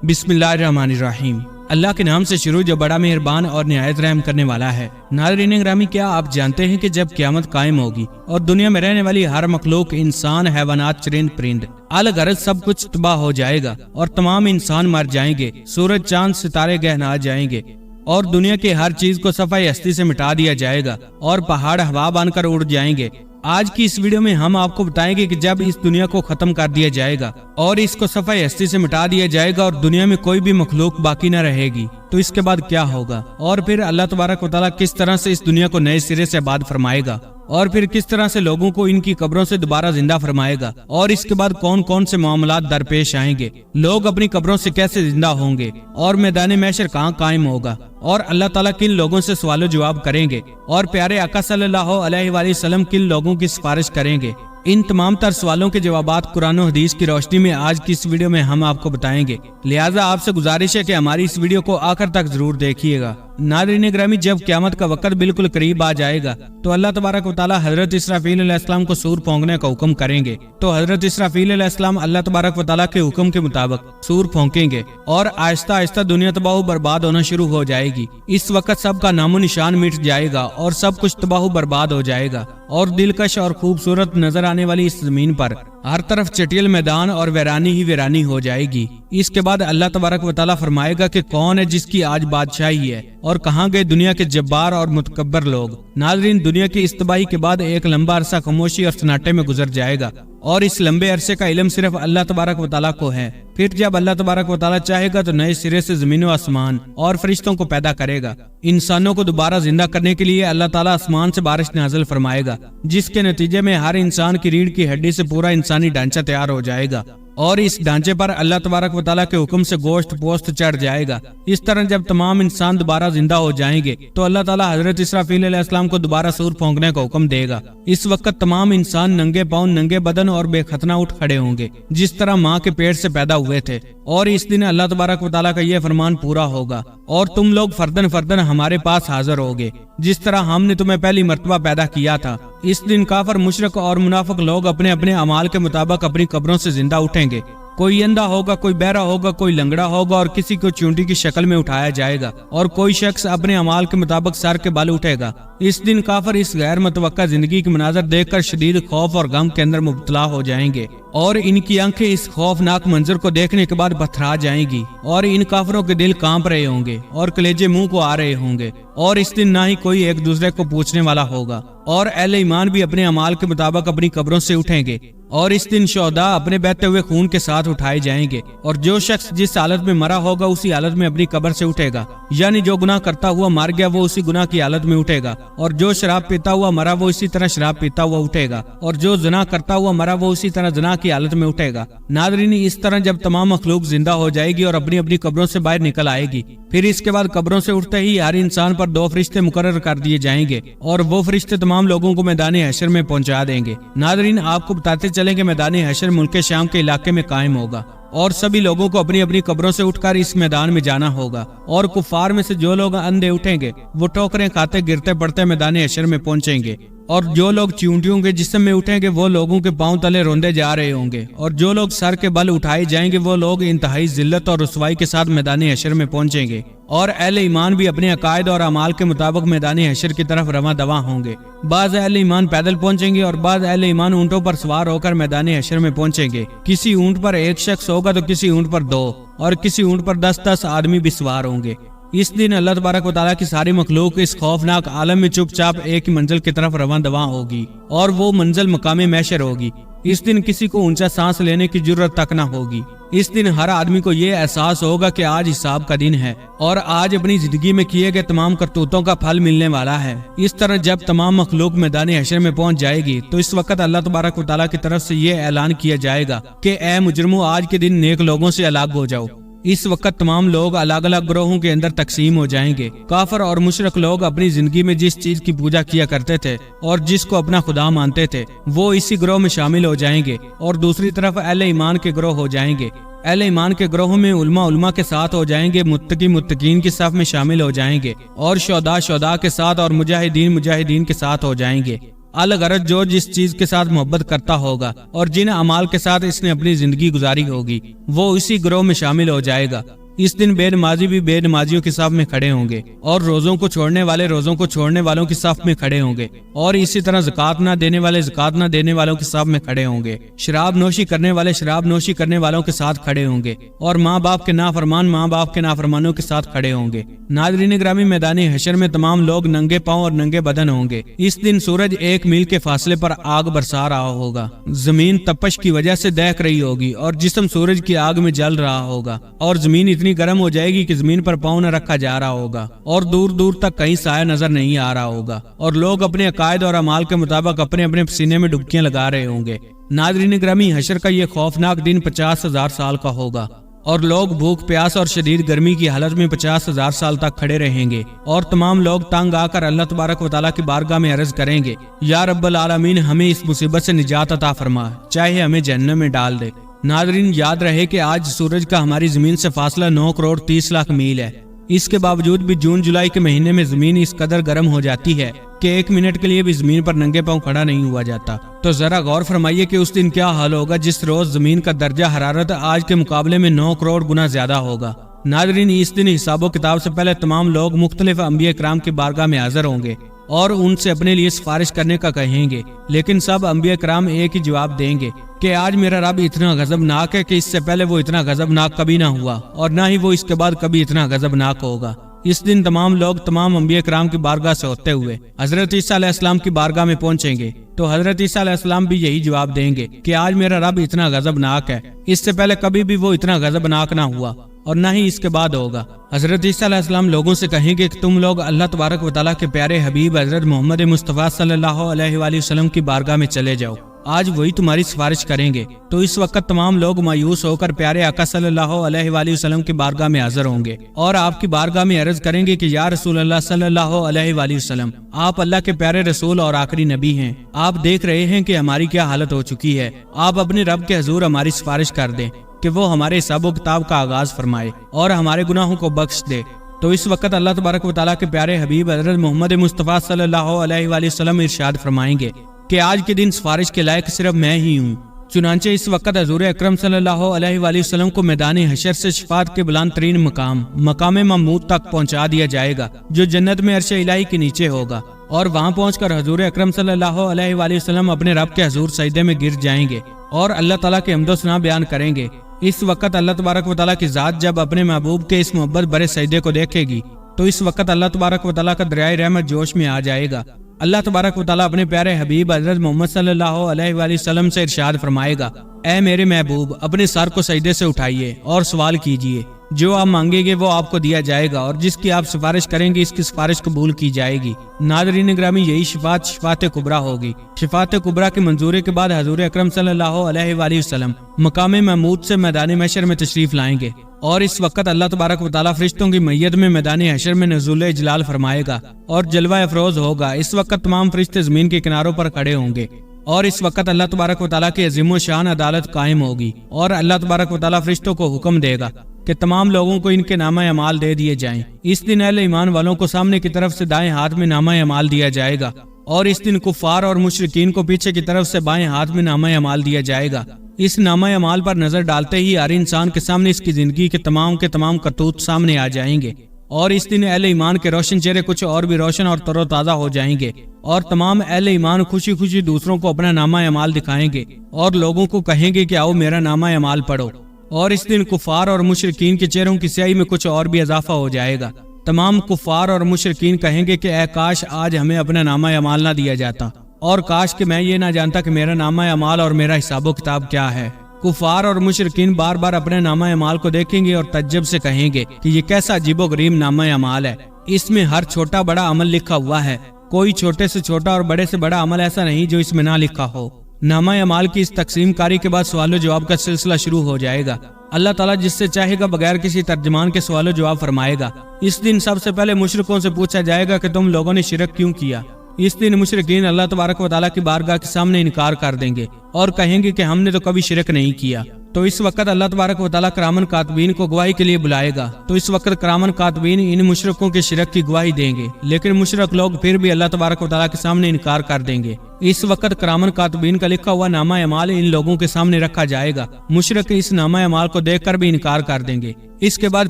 बिस्मिल्लाहिर्रहमानिर्रहीम। अल्लाह के नाम से शुरू जो बड़ा मेहरबान और निहायत रहम करने वाला है। नाज़रीन ग्रामी, क्या आप जानते हैं कि जब क़यामत कायम होगी और दुनिया में रहने वाली हर मखलूक, इंसान, हैवानात, चरिंद परिंद, अलग सब कुछ तबाह हो जाएगा और तमाम इंसान मर जाएंगे, सूरज चांद सितारे गहना जाएंगे और दुनिया की हर चीज को सफाई हस्ती से मिटा दिया जाएगा और पहाड़ हवा बनकर उड़ जाएंगे। आज की इस वीडियो में हम आपको बताएंगे कि जब इस दुनिया को खत्म कर दिया जाएगा और इसको सफाई हस्ती से मिटा दिया जाएगा और दुनिया में कोई भी मखलूक बाकी न रहेगी, तो इसके बाद क्या होगा और फिर अल्लाह तबारक व तआला किस तरह से इस दुनिया को नए सिरे से आबाद फरमाएगा और फिर किस तरह से लोगों को इनकी कब्रों से दोबारा जिंदा फरमाएगा और इसके बाद कौन कौन से मामलात दरपेश आएंगे, लोग अपनी कब्रों से कैसे जिंदा होंगे और मैदान महशर कहाँ कायम होगा और अल्लाह ताला किन लोगों से सवालो जवाब करेंगे और प्यारे आका सल्लल्लाहु अलैहि वसल्लम किन लोगों की सिफारिश करेंगे। इन तमाम तर सवालों के जवाबात कुरान और हदीस की रोशनी में आज की इस वीडियो में हम आपको बताएंगे। लिहाजा आपसे गुजारिश है कि हमारी इस वीडियो को आखिर तक जरूर देखिएगा। नाज़रीन ग्रामी, जब क़यामत का वक्त बिल्कुल करीब आ जाएगा तो अल्लाह तबारक व तआला हजरत इसराफील अलैहिस्सलाम को सूर फूंकने का हुक्म करेंगे। तो हजरत इसराफील अलैहिस्सलाम अल्लाह तबारक व तआला के हुक्म के मुताबिक सूर फूंकेंगे और आहिस्ता आहिस्ता दुनिया तबाह बर्बाद होना शुरू हो जाएगी। इस वक्त सबका नामो निशान मिट जाएगा और सब कुछ तबाह बर्बाद हो जाएगा और दिलकश और खूबसूरत नजर आने वाली इस जमीन पर हर तरफ चटियल मैदान और वीरानी ही वीरानी हो जाएगी। इसके बाद अल्लाह तबारक व तआला फरमाएगा कि कौन है जिसकी आज बादशाही है और कहाँ गए दुनिया के जब्बार और मुतकब्बर लोग। नाज़रीन, दुनिया की इस तबाही के बाद एक लंबा अरसा खामोशी और सन्नाटे में गुजर जाएगा और इस लंबे अरसे का इल्म सिर्फ अल्लाह तबारक व तआला को है। फिर जब अल्लाह तबारक व तआला चाहेगा तो नए सिरे से जमीन व आसमान और फरिश्तों को पैदा करेगा। इंसानों को दोबारा जिंदा करने के लिए अल्लाह ताला आसमान से बारिश नाज़िल फरमाएगा, जिसके नतीजे में हर इंसान की रीढ़ की हड्डी से पूरा इंसानी ढांचा तैयार हो जाएगा और इस ढांचे पर अल्लाह तबारक व तआला के हुक्म से गोश्त पोस्त चढ़ जाएगा। इस तरह जब तमाम इंसान दोबारा जिंदा हो जाएंगे तो अल्लाह ताला हजरत इसराफील अलैहिस्सलाम को दोबारा सूर फूंकने का हुक्म देगा। इस वक्त तमाम इंसान नंगे पांव, नंगे बदन और बेखतना उठ खड़े होंगे जिस तरह माँ के पेट से पैदा हुए थे और इस दिन अल्लाह तबारक व तआला का यह फरमान पूरा होगा और तुम लोग फर्दन फर्दन हमारे पास हाजिर होगे जिस तरह हमने तुम्हें पहली मर्तबा पैदा किया था। इस दिन काफिर, मुशरिक और मुनाफिक लोग अपने अपने अमाल के मुताबिक अपनी कब्रों से जिंदा उठेंगे। कोई अंधा होगा, कोई बहरा होगा, कोई लंगड़ा होगा और किसी को चूंटी की शक्ल में उठाया जाएगा और कोई शख्स अपने अमाल के मुताबिक सर के बाल उठेगा। इस दिन काफिर इस गैर मुतवक्का जिंदगी के मनाजर देखकर शदीद खौफ और गम के अंदर मुब्तला हो जाएंगे और इनकी आंखें इस खौफनाक मंजर को देखने के बाद पथरा जाएंगी और इन काफिरों के दिल कांप रहे होंगे और कलेजे मुंह को आ रहे होंगे और इस दिन ना ही कोई एक दूसरे को पूछने वाला होगा और अहले ईमान भी अपने अमाल के मुताबिक अपनी कब्रों से उठेंगे और इस दिन शोहदा अपने बहते हुए खून के साथ उठाए जाएंगे और जो शख्स जिस हालत में मरा होगा उसी हालत में अपनी कब्र से उठेगा। यानी जो गुनाह करता हुआ मर गया वो उसी गुनाह की हालत में उठेगा और जो शराब पीता हुआ मरा वो इसी तरह शराब पीता हुआ उठेगा और जो ज़िना करता हुआ मरा वो उसी तरह ज़िना की हालत में उठेगा। नाज़रीन, इस तरह जब तमाम मखलूक जिंदा हो जाएगी और अपनी अपनी कब्रों से बाहर निकल आएगी, फिर इसके बाद कब्रों से उठते ही हर इंसान पर 2 फरिश्ते मुकर्रर कर दिए जाएंगे और वो फरिश्ते तमाम लोगों को मैदान हशर में पहुंचा देंगे। नाज़रीन, आपको बताते चलें कि मैदान हशर मुल्क शाम के इलाके में कायम होगा और सभी लोगों को अपनी अपनी कब्रों से उठकर इस मैदान में जाना होगा और कुफार में से जो लोग अंधे उठेंगे वो ठोकरें खाते गिरते पड़ते मैदान हशर में पहुंचेंगे और जो लोग चींटियों के जिस्म में उठेंगे वो लोगों के पांव तले रोंदे जा रहे होंगे और जो लोग सर के बल उठाए जाएंगे वो लोग इंतहाई जिल्लत और रुसवाई के साथ मैदान हशर में पहुंचेंगे और अहले ईमान भी अपने अकायद और अमाल के मुताबिक मैदान हशर की तरफ रवा दवा होंगे। बाज़ अहले ईमान पैदल पहुंचेंगे और बाज़ अहले ईमान ऊंटों पर सवार होकर मैदान हशर में पहुंचेंगे। किसी ऊंट पर एक शख्स होगा तो किसी ऊंट पर 2 और किसी ऊंट पर 10-10 आदमी भी सवार होंगे। इस दिन अल्लाह तबारक व तआला की सारी मखलूक इस खौफनाक आलम में चुपचाप एक ही मंजिल की तरफ रवां दवा होगी और वो मंजिल मकामे महशर होगी। इस दिन किसी को ऊंचा सांस लेने की जरूरत तक न होगी। इस दिन हर आदमी को ये एहसास होगा कि आज हिसाब का दिन है और आज अपनी जिंदगी में किए गए तमाम करतूतों का फल मिलने वाला है। इस तरह जब तमाम मखलूक मैदान हशर में पहुंच जाएगी तो इस वक्त अल्लाह तबारक व तआला की तरफ से ये ऐलान किया जाएगा कि ऐ मुजरिमो, आज के दिन नेक लोगों से अलग हो जाओ। इस वक्त तमाम लोग अलग अलग ग्रोहों के अंदर तकसीम हो जाएंगे। काफिर और मुशरिक लोग अपनी जिंदगी में जिस चीज की पूजा किया करते थे और जिसको अपना खुदा मानते थे वो इसी ग्रोह में शामिल हो जाएंगे और दूसरी तरफ अहले ईमान के ग्रोह हो जाएंगे। अहले ईमान के ग्रोह में उलमा के साथ हो जाएंगे, मुत्तकीन की सफ में शामिल हो जाएंगे और शोहदा के साथ और मुजाहिदीन के साथ हो जाएंगे। अलगरज जो जिस चीज के साथ मोहब्बत करता होगा और जिन अमाल के साथ इसने अपनी जिंदगी गुजारी होगी वो इसी गिरोह में शामिल हो जाएगा। इस दिन बेनमाजी भी बेनमाजियों के साफ में खड़े होंगे और रोजों को छोड़ने वाले रोजों को छोड़ने वालों के साफ में खड़े होंगे और इसी तरह ज़कात ना देने वाले ज़कात ना देने वालों के साफ में खड़े होंगे। शराब नोशी करने वाले शराब नोशी करने वालों के साथ खड़े होंगे और माँ बाप के नाफरमान माँ बाप के नाफरमानों के साथ खड़े होंगे। नाज़रीन ग्रामी, मैदानी हशर में तमाम लोग नंगे पांव और नंगे बदन होंगे। इस दिन सूरज 1 मील के फासले पर आग बरसा रहा होगा। जमीन तपश की वजह से दहक रही होगी और जिस्म सूरज की आग में जल रहा होगा और जमीन इतनी गर्म हो जाएगी कि जमीन पर पांव न रखा जा रहा होगा और दूर दूर तक कहीं साया नजर नहीं आ रहा होगा और लोग अपने अकायद और अमाल के मुताबिक अपने अपने पसीने में डुबकियां लगा रहे होंगे। नाज़रीन ग्रामी, हशर का ये खौफनाक दिन 50,000 साल का होगा और लोग भूख प्यास और शदीद गर्मी की हालत में 50,000 साल तक खड़े रहेंगे और तमाम लोग तंग आकर अल्लाह तबारक व तआला की बारगाह में अर्ज करेंगे, या रब्बल आलमीन, हमें इस मुसीबत से निजात अता फरमा, चाहे हमें जहन्नम में डाल दे। नाज़रीन, याद रहे कि आज सूरज का हमारी जमीन से फासला 9 करोड़ 30 लाख मील है। इसके बावजूद भी जून जुलाई के महीने में जमीन इस कदर गर्म हो जाती है कि 1 मिनट के लिए भी जमीन पर नंगे पांव खड़ा नहीं हुआ जाता। तो जरा गौर फरमाइए कि उस दिन क्या हाल होगा जिस रोज जमीन का दर्जा हरारत आज के मुकाबले में 9 करोड़ गुना ज्यादा होगा। नाज़रीन, इस दिन हिसाबो किताब से पहले तमाम लोग मुख्तलिफ अंबिया किराम की बारगाह में हाजिर होंगे और उनसे अपने लिए सिफारिश करने का कहेंगे, लेकिन सब अंबिया किराम एक ही जवाब देंगे कि आज मेरा रब इतना गजबनाक है कि इससे पहले वो इतना गजबनाक कभी ना हुआ और ना ही वो इसके बाद कभी इतना गजबनाक होगा। इस दिन तमाम लोग तमाम अंबिया किराम की बारगाह से होते हुए हजरत ईसा अलैहिस्सलाम की बारगाह में पहुंचेंगे तो हजरत ईसा अलैहिस्सलाम भी यही जवाब देंगे कि आज मेरा रब इतना गजबनाक है, इससे पहले कभी भी वो इतना गजबनाक ना हुआ और ना ही इसके बाद होगा। हजरत ईसा अलैहिस्सलाम लोगों से कहेंगे कि तुम लोग अल्लाह तबारक व तआला के प्यारे हबीब हजरत मोहम्मद मुस्तफ़ा सल्लल्लाहु अलैहि वसल्लम की बारगाह में चले जाओ, आज वही तुम्हारी सिफारिश करेंगे। तो इस वक्त तमाम लोग मायूस होकर प्यारे आका सल्लल्लाहु अलैहि वसल्लम की बारगाह में हाजिर होंगे और आपकी बारगाह में अर्ज करेंगे कि या रसूल अल्लाह सल्लल्लाहु अलैहि वसल्लम, आप अल्लाह के प्यारे रसूल और आखिरी नबी हैं। आप देख रहे हैं कि हमारी क्या हालत हो चुकी है। आप अपने रब के हुजूर हमारी सिफारिश कर दें कि वो हमारे हिसाब किताब का आगाज फरमाए और हमारे गुनाहों को बख्श दे। तो इस वक्त अल्लाह तबारक व तआला के प्यारे हबीब हजरत मोहम्मद मुस्तफ़ा सल्लल्लाहु अलैहि वसल्लम इरशाद फरमाएंगे कि आज के दिन सिफारिश के लायक सिर्फ मैं ही हूँ। चुनांचे इस वक्त हजूर अकरम सल्लल्लाहु अलैहि वसल्लम को मैदान हशर से शफात के बुलंद तरीन मकाम महमूद तक पहुँचा दिया जाएगा जो जन्नत में अर्श इलाही के नीचे होगा और वहाँ पहुँचकर हजूर अकरम सल्लल्लाहु अलैहि वसल्लम अपने रब के हजूर सजदे में गिर जाएंगे और अल्लाह ताला के हम्दो सना बयान करेंगे। इस वक्त अल्लाह तबारक व तआला की जात जब अपने महबूब के इस मोहब्बत भरे सजदे को देखेगी तो इस वक्त अल्लाह तबारक व तआला का दरियाए रहमत जोश में आ जाएगा। अल्लाह तबारक व तआला अपने प्यारे हबीब हजरत मोहम्मद सल्लल्लाहु अलैहि वसल्लम से इरशाद फरमाएगा, ऐ मेरे महबूब, अपने सर को सजदे से उठाइए और सवाल कीजिए, जो आप मांगेंगे वो आपको दिया जाएगा और जिसकी आप सिफारिश करेंगे इसकी सिफारिश कबूल की जाएगी। नाज़रीन ग्रामी, यही शफात कुबरा होगी। शफात कुबरा के मंजूरी के बाद हजूर अकरम सल्लल्लाहु अलैहि वसल्लम मकाम महमूद से मैदान महशर में तशरीफ लाएंगे और इस वक्त अल्लाह तबारक व तआला फरिश्तों की मैयत में मैदान हशर में नज़ुल इजलाल फरमाएगा और जलवा अफरोज होगा। इस वक्त तमाम फरिश्ते जमीन के किनारों पर खड़े होंगे और इस वक्त अल्लाह तबारक व तआला की अजीम शान अदालत कायम होगी और अल्लाह तबारक व तआला फरिश्तों को हुक्म देगा कि तमाम लोगों को इनके नामा अमाल दे दिए जाएं। इस दिन अहले ईमान वालों को सामने की तरफ से दाएं हाथ में नामा अमाल दिया जाएगा और इस दिन कुफार और मुशरिकीन को पीछे की तरफ से बाएं हाथ में नामा अमाल दिया जाएगा। इस नामा अमाल पर नजर डालते ही हर इंसान के सामने इसकी जिंदगी के तमाम करतूत सामने आ जाएंगे और इस दिन अहले ईमान के रोशन चेहरे कुछ और भी रोशन और तरोताजा हो जाएंगे और तमाम अहले ईमान खुशी खुशी दूसरों को अपना नामा अमाल दिखाएंगे और लोगों को कहेंगे कि आओ मेरा नामा अमाल पढ़ो। और इस दिन कुफार और मुशरिकीन के चेहरों की स्याही में कुछ और भी इजाफा हो जाएगा। तमाम कुफार और मुशरिकीन कहेंगे कि ऐ काश आज हमें अपना नामा अमाल ना दिया जाता और काश कि मैं ये ना जानता कि मेरा नामा अमाल और मेरा हिसाबो किताब क्या है। कुफार और मुशरिकीन बार बार अपने नामा अमाल को देखेंगे और तज्जब से कहेंगे कि ये कैसा अजीबो गरीब नामा अमाल है, इसमें हर छोटा बड़ा अमल लिखा हुआ है, कोई छोटे से छोटा और बड़े से बड़ा अमल ऐसा नहीं जो इसमें ना लिखा हो। नामा अमाल की इस तकसीम कारी के बाद सवाल जवाब का सिलसिला शुरू हो जाएगा। अल्लाह ताला जिससे चाहेगा बगैर किसी तर्जमान के सवाल जवाब फरमाएगा। इस दिन सबसे पहले मुशरिकों से पूछा जाएगा कि तुम लोगों ने शिरक क्यों किया। इस दिन मुशरिकीन अल्लाह तबारक व तआला की बारगाह के सामने इनकार कर देंगे और कहेंगे कि हमने तो कभी शिरक नहीं किया। तो इस वक्त अल्लाह तबारक व तआला करामन कातबीन को गवाही के लिए बुलाएगा। तो इस वक्त करामन कातबीन इन मुशरकों के शिरक की गवाही देंगे, लेकिन मुशरक लोग फिर भी अल्लाह तबारक व तआला के सामने इनकार कर देंगे। इस वक्त करामन कातबीन का लिखा हुआ नामा अमाल इन लोगों के सामने रखा जाएगा। मुशरक इस नामा अमाल को देखकर भी इनकार कर देंगे। इसके बाद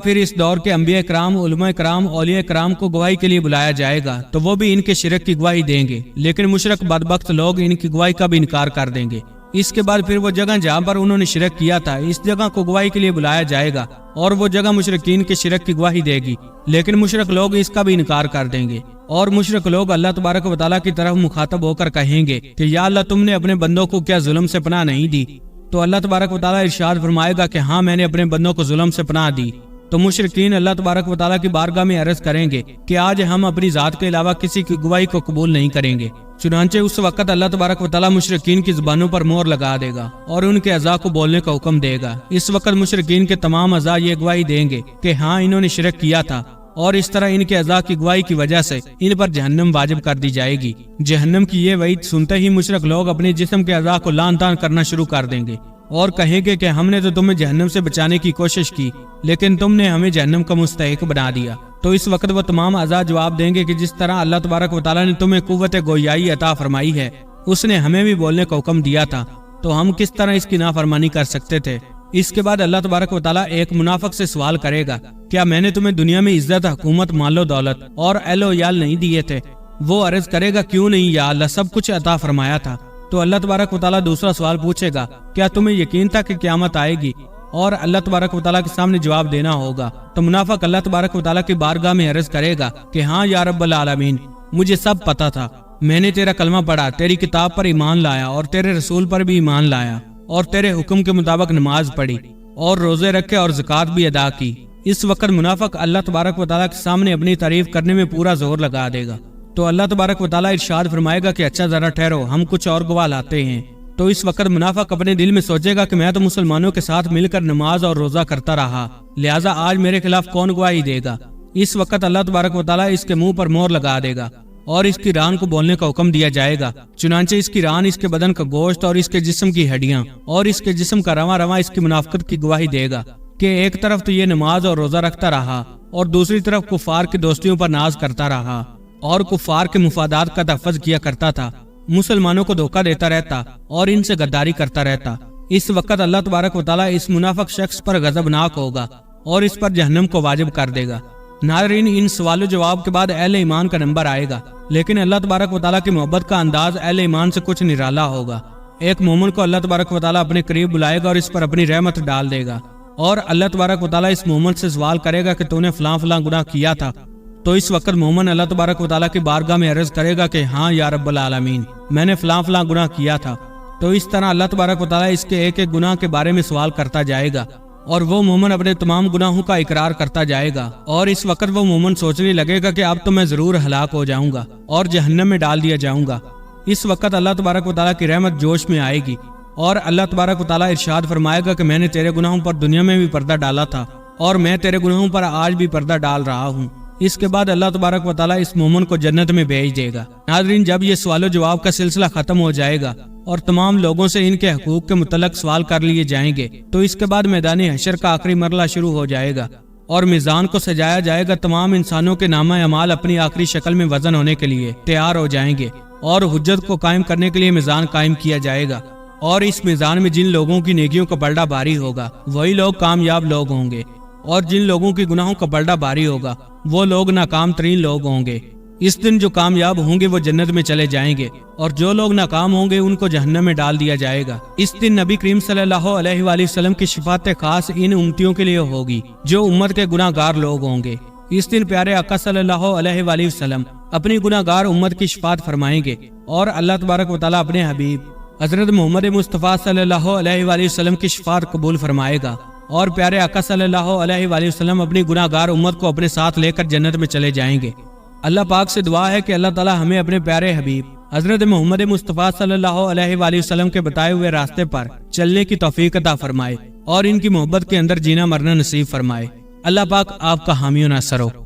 फिर इस दौर के अंबिया कराम, उलमा कराम, औलिया कराम को गवाही के लिए बुलाया जाएगा, तो वो भी इनके शिरक की गवाही देंगे, लेकिन मुशरक बदबख्त लोग इनकी गवाही का भी इनकार कर देंगे। इसके बाद फिर वो जगह जहाँ पर उन्होंने शिरक किया था, इस जगह को गवाही के लिए बुलाया जाएगा और वो जगह मुशरकीन के शिरक की गवाही देगी, लेकिन मुशरक लोग इसका भी इनकार कर देंगे। और मुशरक लोग अल्लाह तबारक व तआला की तरफ मुखातब होकर कहेंगे कि या अल्लाह, तुमने अपने बंदों को क्या जुल्म से पनाह नहीं दी? तो अल्लाह तबारक व तआला इरशाद फरमाएगा कि हाँ, मैंने अपने बंदों को जुल्म से पनाह दी। तो मुशरिकीन अल्लाह तबारक व तआला की बारगाह में अर्ज करेंगे कि आज हम अपनी जात के अलावा किसी की गवाही को कबूल नहीं करेंगे। चुनांचे उस वक्त अल्लाह तबारक व तआला मुशरिकीन की जुबानों पर मोहर लगा देगा और उनके अज़ा को बोलने का हुक्म देगा। इस वक्त मुशरिकीन के तमाम अज़ा ये गवाही देंगे कि हाँ, इन्होंने शिरक किया था, और इस तरह इनके अज़ा की गवाही की वजह से इन पर जहन्नम वाजिब कर दी जाएगी। जहन्नम की ये वईद सुनते ही मुशरिक लोग अपने जिस्म के अज़ा को लान तान करना शुरू कर देंगे और कहेंगे कि हमने तो तुम्हें जहन्नम से बचाने की कोशिश की, लेकिन तुमने हमें जहन्नम का मुस्तहिक बना दिया। तो इस वक्त वो तमाम अज़ा जवाब देंगे कि जिस तरह अल्लाह तबारक व तआला ने तुम्हें कुव्वत गोयाई अता फरमाई है, उसने हमें भी बोलने का हुक्म दिया था, तो हम किस तरह इसकी नाफरमानी कर सकते थे। इसके बाद अल्लाह तबारक व तआला एक मुनाफिक से सवाल करेगा, क्या मैंने तुम्हें दुनिया में इज्जत, हुकूमत, मालो दौलत और एलो याल नहीं दिए थे? वो अर्ज करेगा, क्यों नहीं या अल्लाह, सब कुछ अता फरमाया था। तो अल्लाह तबारक व तआला दूसरा सवाल पूछेगा, क्या तुम्हें यकीन था कि क़यामत आएगी? और अल्लाह तबारक व तआला के सामने जवाब देना होगा। तो मुनाफिक अल्लाह तबारक व तआला की बारगाह में अर्ज करेगा कि हाँ या रब्बल आलमीन, मुझे सब पता था, मैंने तेरा कलमा पढ़ा, तेरी किताब पर ईमान लाया और तेरे रसूल पर भी ईमान लाया और तेरे हुक्म के मुताबिक नमाज पढ़ी और रोजे रखे और ज़कात भी अदा की। इस वक्त मुनाफिक अल्लाह तबारक व तआला के सामने अपनी तारीफ करने में पूरा जोर लगा देगा। तो अल्लाह तबारक व तआला इरशाद फरमाएगा कि अच्छा जरा ठहरो, हम कुछ और गवाह लाते हैं। तो इस वक्त मुनाफिक अपने दिल में सोचेगा कि मैं तो मुसलमानों के साथ मिलकर नमाज और रोजा करता रहा, लिहाजा आज मेरे खिलाफ कौन गवाही देगा। इस वक्त अल्लाह तबारक व तआला इसके मुंह पर मोहर लगा देगा और इसकी रान को बोलने का हुक्म दिया जाएगा। चुनांचे इसकी रान इसके बदन का गोश्त और इसके जिस्म की हड्डियां और इसके जिस्म का रवा रवा इसकी मुनाफिकत की गवाही देगा कि एक तरफ तो ये नमाज और रोजा रखता रहा और दूसरी तरफ कुफार की दोस्तियों पर नाज करता रहा और कुफार के मुफादात का तहफ़्फ़ुज़ किया करता था, मुसलमानों को धोखा देता रहता और इनसे गद्दारी करता रहता। इस वक्त अल्लाह तबारक व तआला इस मुनाफिक शख्स पर गज़बनाक होगा और इस पर जहन्नम को वाजिब कर देगा। नाज़रीन, इन सवालों जवाब के बाद अहले ईमान का नंबर आएगा, लेकिन अल्लाह तबारक व तआला की मोहब्बत का अंदाज अहले ईमान से कुछ निराला होगा। एक मोमिन को अल्लाह तबारक व तआला अपने करीब बुलाएगा और इस पर अपनी रहमत डाल देगा और अल्लाह तबारक व तआला इस मोमिन से सवाल करेगा कि तूने फलां फलां गुनाह किया था। तो इस वक्त मोमिन अल्लाह तबारक व तआला की बारगाह में अर्ज करेगा कि हाँ या रब्बल आलमीन, मैंने फलां फलां गुनाह किया था। तो इस तरह अल्लाह तबारक व तआला इसके एक एक गुनाह के बारे में सवाल करता जाएगा और वो मोमिन अपने तमाम गुनाहों का इकरार करता जाएगा और इस वक्त वो मोमिन सोचने लगेगा कि अब तो मैं जरूर हलाक हो जाऊंगा और जहन्नम में डाल दिया जाऊंगा। इस वक्त अल्लाह तबारक व तआला की रहमत जोश में आएगी और अल्लाह तबारक व तआला इरशाद फरमाएगा कि मैंने तेरे गुनाहों पर दुनिया में भी पर्दा डाला था और मैं तेरे गुनाहों पर आज भी पर्दा डाल रहा हूँ। इसके बाद अल्लाह तबारक व तआला इस मोमिन को जन्नत में भेज देगा। नाज़रीन, जब ये सवाल जवाब का सिलसिला खत्म हो जाएगा और तमाम लोगों से इनके हकूक के मुतल्लक सवाल कर लिए जाएंगे, तो इसके बाद मैदान हशर का आखिरी मरला शुरू हो जाएगा और मीज़ान को सजाया जाएगा। तमाम इंसानों के नामा अमाल अपनी आखिरी शक्ल में वजन होने के लिए तैयार हो जाएंगे और हुज्जत को कायम करने के लिए मीज़ान कायम किया जाएगा और इस मीज़ान में जिन लोगों की नेकियों का पलड़ा भारी होगा वही लोग कामयाब लोग होंगे और जिन लोगों की गुनाहों का पलड़ा भारी होगा वो लोग नाकाम तरीन लोग होंगे। इस दिन जो कामयाब होंगे वो जन्नत में चले जाएंगे और जो लोग नाकाम होंगे उनको जहन्नम में डाल दिया जाएगा। इस दिन नबी करीम सल्लल्लाहु अलैहि वसल्लम की शफाअत खास इन उम्मतियों के लिए होगी जो उम्मत के गुनाहगार लोग होंगे। इस दिन प्यारे आका सल्लल्लाहु अलैहि वसल्लम अपनी गुनाहगार उम्मत की शफाअत फरमाएंगे और अल्लाह तबारक व तआला अपने हबीब हजरत मोहम्मद मुस्तफ़ा सल्लल्लाहु अलैहि वसल्लम की शफाअत कबूल फरमाएगा और प्यारे आका सल्लल्लाहु अलैहि वसल्लम अपनी गुनाहगार उम्मत को अपने साथ लेकर जन्नत में चले जाएंगे। अल्लाह पाक से दुआ है कि अल्लाह ताला हमें अपने प्यारे हबीब हजरत मोहम्मद मुस्तफ़ा सल्लल्लाहु अलैहि वसल्लम के बताए हुए रास्ते पर चलने की तौफीक अता फरमाए और इनकी मोहब्बत के अंदर जीना मरना नसीब फरमाए। अल्लाह पाक आपका हामी व नासर हो।